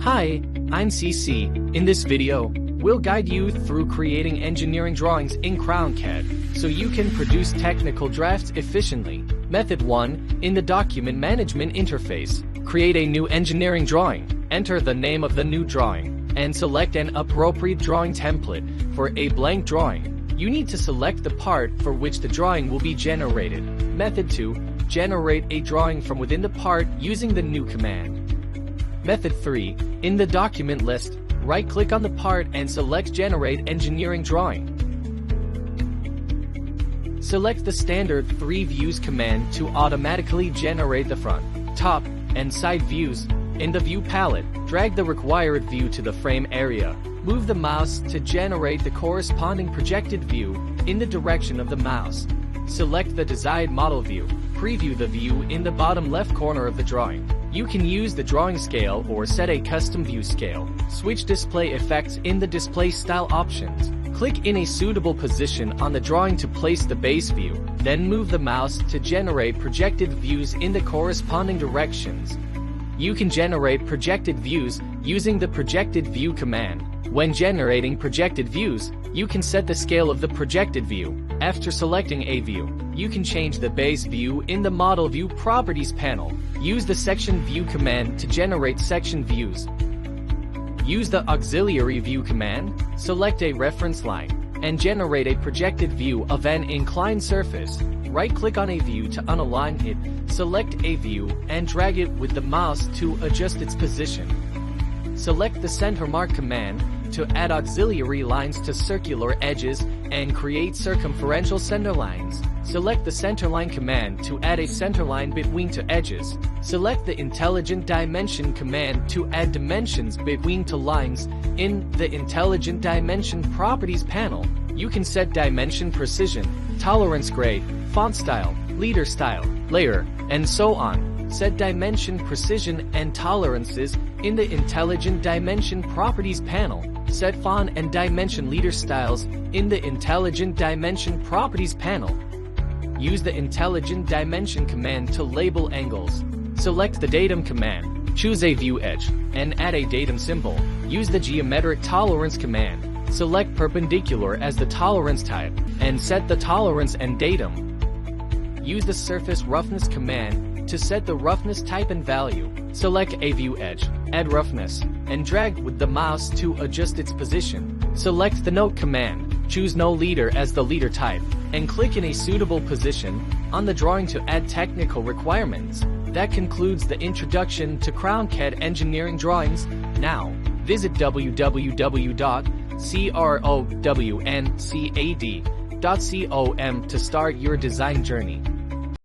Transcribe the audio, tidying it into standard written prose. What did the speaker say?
Hi, I'm CC. In this video, we'll guide you through creating engineering drawings in CrownCAD so you can produce technical drafts efficiently. Method 1. In the document management interface, create a new engineering drawing. Enter the name of the new drawing and select an appropriate drawing template. For a blank drawing, you need to select the part for which the drawing will be generated. Method 2. Generate a drawing from within the part using the new command. Method 3. In the document list, right-click on the part and select Generate Engineering Drawing. Select the standard 3 views command to automatically generate the front, top, and side views. In the View palette, drag the required view to the frame area. Move the mouse to generate the corresponding projected view in the direction of the mouse. Select the desired model view. Preview the view in the bottom left corner of the drawing. You can use the drawing scale or set a custom view scale. Switch display effects in the display style options. Click in a suitable position on the drawing to place the base view. Then move the mouse to generate projected views in the corresponding directions. You can generate projected views using the Projected View command. When generating projected views, you can set the scale of the projected view. After selecting a view, you can change the base view in the Model View Properties panel. Use the Section View command to generate section views. Use the Auxiliary View command, select a reference line, and generate a projected view of an inclined surface. Right-click on a view to unalign it, select a view, and drag it with the mouse to adjust its position. Select the Center Mark command to add auxiliary lines to circular edges and create circumferential center lines. Select the Centerline command to add a centerline between two edges. Select the Intelligent Dimension command to add dimensions between two lines. In the Intelligent Dimension Properties panel, you can set dimension precision, tolerance grade, font style, leader style, layer, and so on. Set dimension precision and tolerances in the Intelligent Dimension Properties panel. Set font and dimension leader styles in the Intelligent Dimension Properties panel. Use the Intelligent Dimension command to label angles. Select the Datum command, choose a view edge, and add a datum symbol. Use the Geometric Tolerance command. Select Perpendicular as the tolerance type, and set the tolerance and datum. Use the Surface Roughness command to set the roughness type and value. Select a view edge, add roughness, and drag with the mouse to adjust its position. Select the Note command, choose No Leader as the leader type, and click in a suitable position on the drawing to add technical requirements. That concludes the introduction to CrownCAD engineering drawings. Now, visit www.CrownCAD.com to start your design journey.